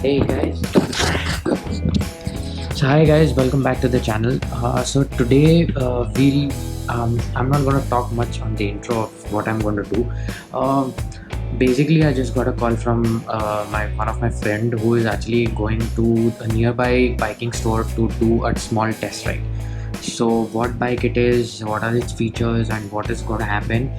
Hey guys. So hi guys, welcome back to the channel. So today I'm not going to talk much on the intro of what I'm going to do. Basically, I just got a call from one of my friend who is actually going to a nearby biking store to do a small test ride. So what bike it is, what are its features, and what is going to happen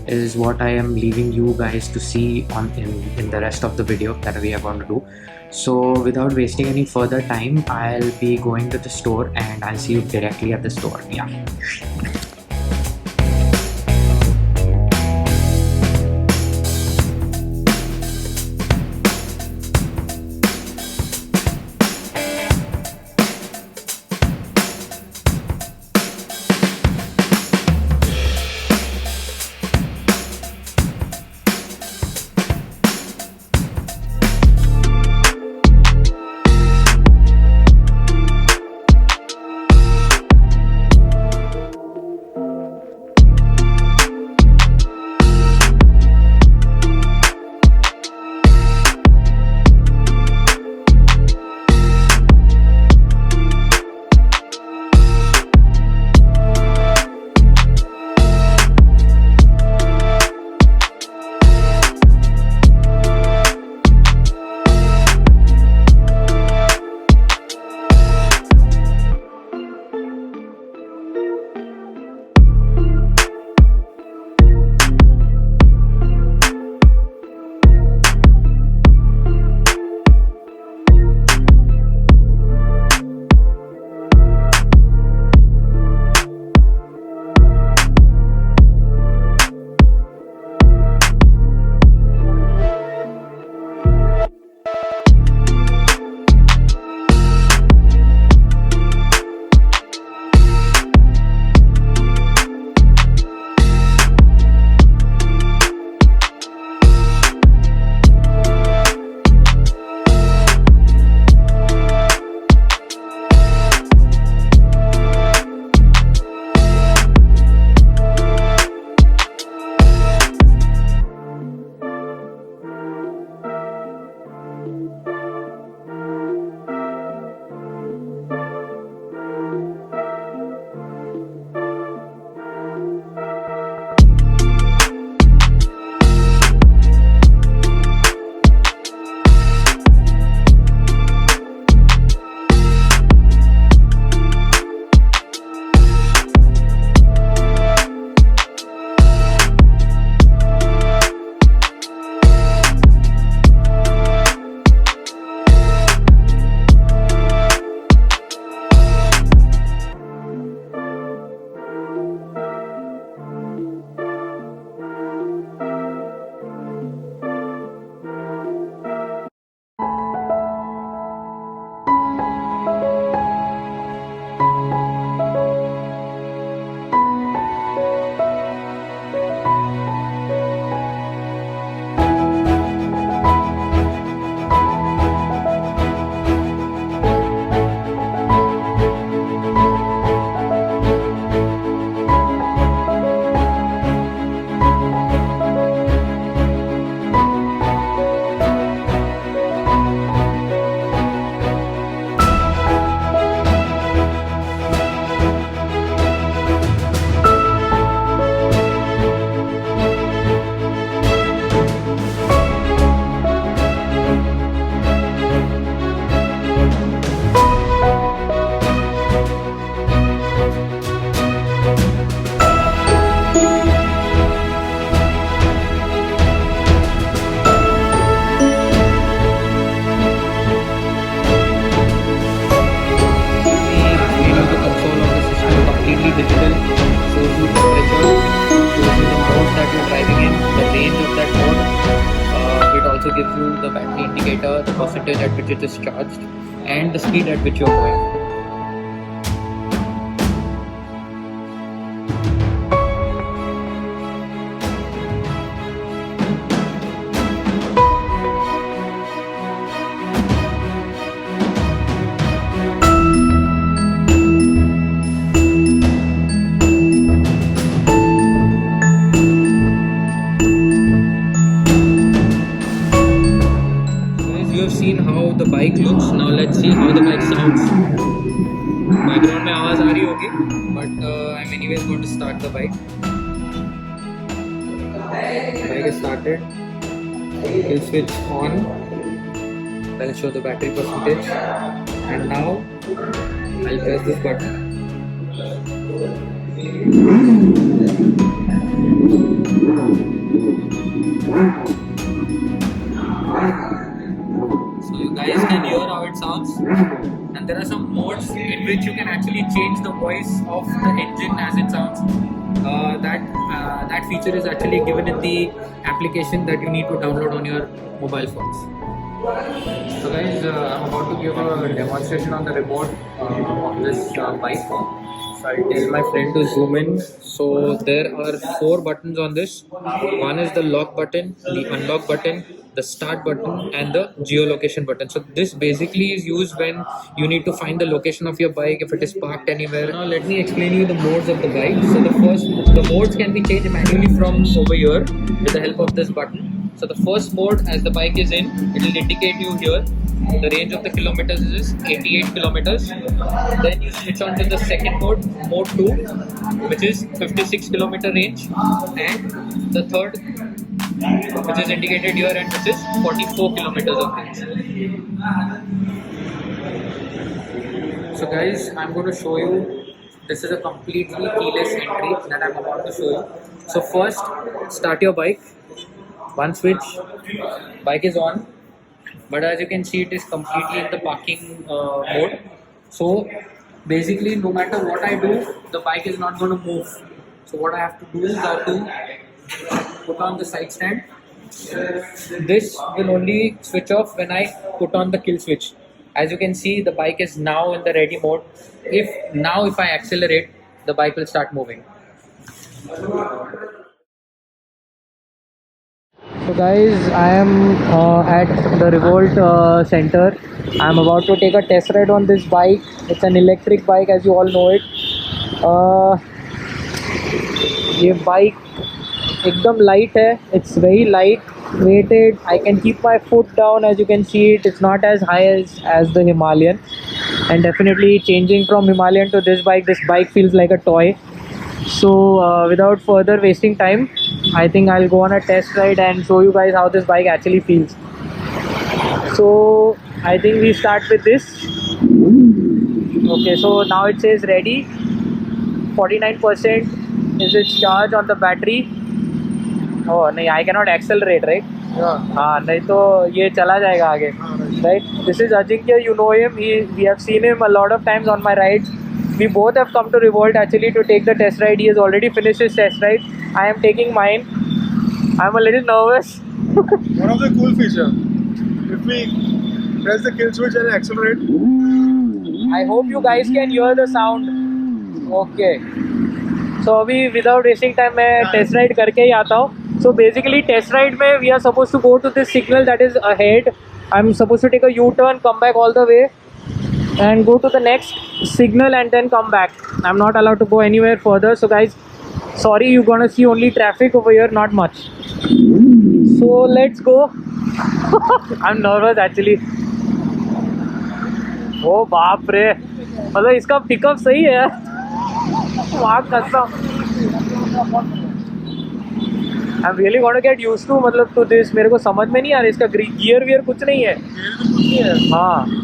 is what I am leaving you guys to see in the rest of the video that we are going to do. So without wasting any further time, I'll be going to the store and I'll see you directly at the store. Yeah. Digital, shows you temperature, shows you the mode that you're driving in, the range of that mode. It also gives you the battery indicator, the percentage at which it is charged, and the speed at which you're going. you have seen how the bike looks. Now let's see how the bike sounds. Background में आवाज आ रही होगी but I am anyways going to start the bike bike is started will switch on I'll show the battery percentage and now I'll press this button so you guys can hear how it sounds and there are some modes in which you can actually change the voice of the engine as it sounds that feature is actually given in the application that you need to download on your mobile phones. So guys, I'm about to give a demonstration on the remote of this bike. So I'll tell my friend to zoom in. So there are 4 buttons on this. One is the lock button, the unlock button, the start button and the geolocation button. So this basically is used when you need to find the location of your bike if it is parked anywhere. Now let me explain you the modes of the bike. So the modes can be changed manually from over here with the help of this button. So the first mode, as the bike is in, it will indicate you here. The range of the kilometers is 88 kilometers. Then you switch on to the second mode, mode 2, which is 56 kilometer range, and the third, which is indicated here, and which is 44 kilometers of range. So guys, I'm going to show you. This is a completely keyless entry that I'm about to show you. So first, start your bike. One switch, bike is on, but as you can see it is completely in the parking mode. So basically no matter what I do, the bike is not going to move. So what I have to do is I have to put on the side stand. This will only switch off when I put on the kill switch. As you can see, the bike is now in the ready mode. If I accelerate, the bike will start moving. So guys, I am at the Revolt center. I am about to take a test ride on this bike. It's an electric bike, as you all know it. Uh, ये bike एकदम light है. It's very light weighted. I can keep my foot down, as you can see it. It's not as high as the Himalayan. And definitely changing from Himalayan to this bike feels like a toy. So without further wasting time, I think I'll go on a test ride and show you guys how this bike actually feels. So I think we start with this. Okay, so now it says ready. 49% is its charge on the battery. Oh no, I cannot accelerate, right? Yeah. हाँ नहीं तो ये चला जाएगा आगे. Right? This is Ajinkya. You know him. We have seen him a lot of times on my rides. We both have come to Revolt actually to take the test ride. He has already finished his test ride. I am taking mine. I'm a little nervous. One of the cool feature, if we press the kill switch and accelerate, I hope you guys can hear the sound. Okay. So अभी without wasting time मैं test ride करके ही आता हूँ. So basically test ride में we are supposed to go to this signal that is ahead. I'm supposed to take a U-turn, come back all the way, and go to the next signal and then come back. I'm not allowed to go anywhere further. So guys, sorry, you're gonna see only traffic over here, not much. So let's go. I'm nervous actually. ओ बाप रे, मतलब इसका pickup सही है. वहाँ कसम. I'm really gonna get used to मतलब to this. मेरे को समझ में नहीं आ रहा इसका गियर वियर कुछ नहीं है. हाँ.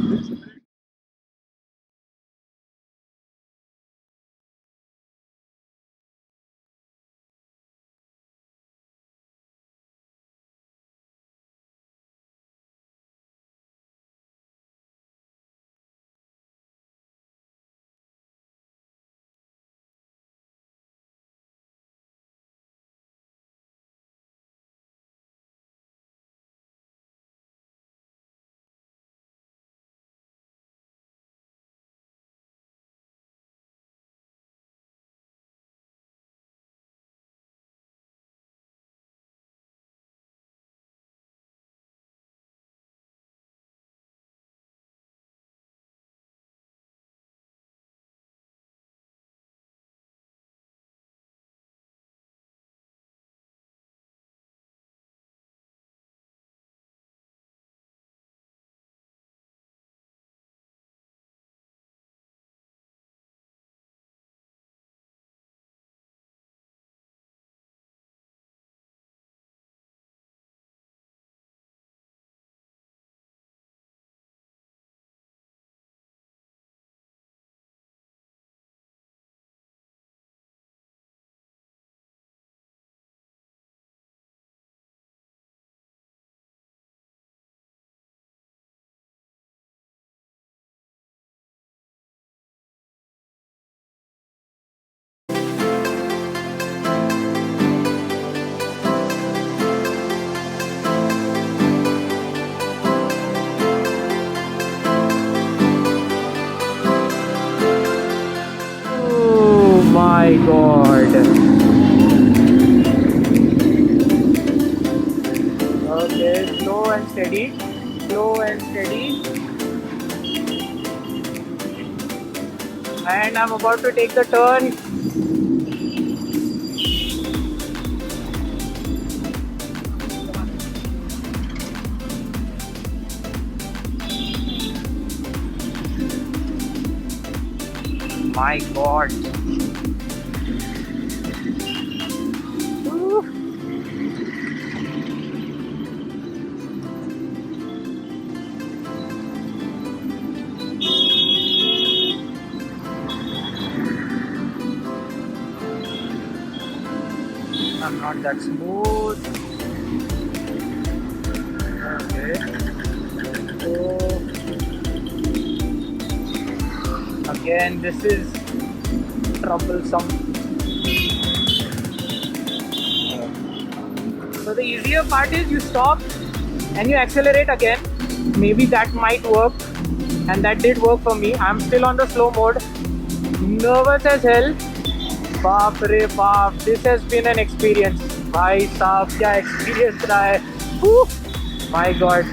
god. Okay, slow and steady. Slow and steady. And I'm about to take the turn. My god. Woo. I'm not that smooth. Okay. So again, this is troublesome. So the easier part is you stop and you accelerate again. Maybe that might work, and that did work for me. I'm still on the slow mode. Nervous as hell. बाप रे बाप, this has been an experience. भाई साहब क्या experience रहा है. Whew. My God.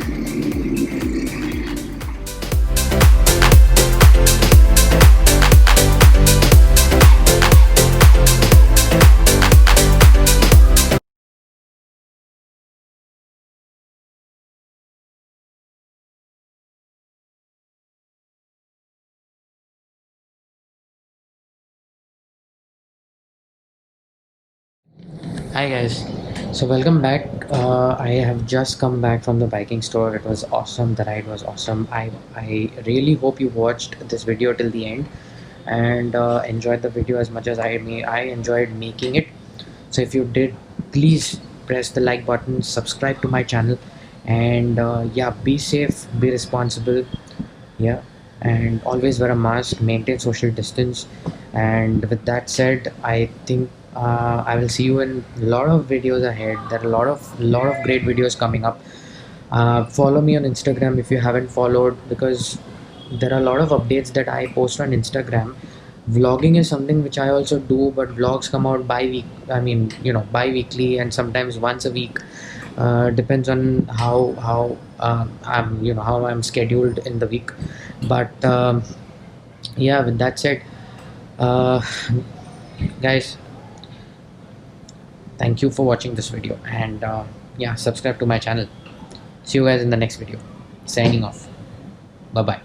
Hi guys, so welcome back. I have just come back from the biking store. It was awesome. The ride was awesome. I really hope you watched this video till the end and enjoyed the video as much as I enjoyed making it. So if you did, please press the like button, subscribe to my channel, and yeah, be safe, be responsible, yeah, and always wear a mask, maintain social distance. And with that said, I think I will see you in a lot of videos ahead. There are a lot of great videos coming up. Follow me on Instagram if you haven't followed, because there are a lot of updates that I post on Instagram. Vlogging is something which I also do, but vlogs come out bi-weekly, and sometimes once a week. Depends on how I'm scheduled in the week. But yeah, with that said, uh, guys, thank you for watching this video, and yeah, subscribe to my channel. See you guys in the next video. Signing off. Bye bye.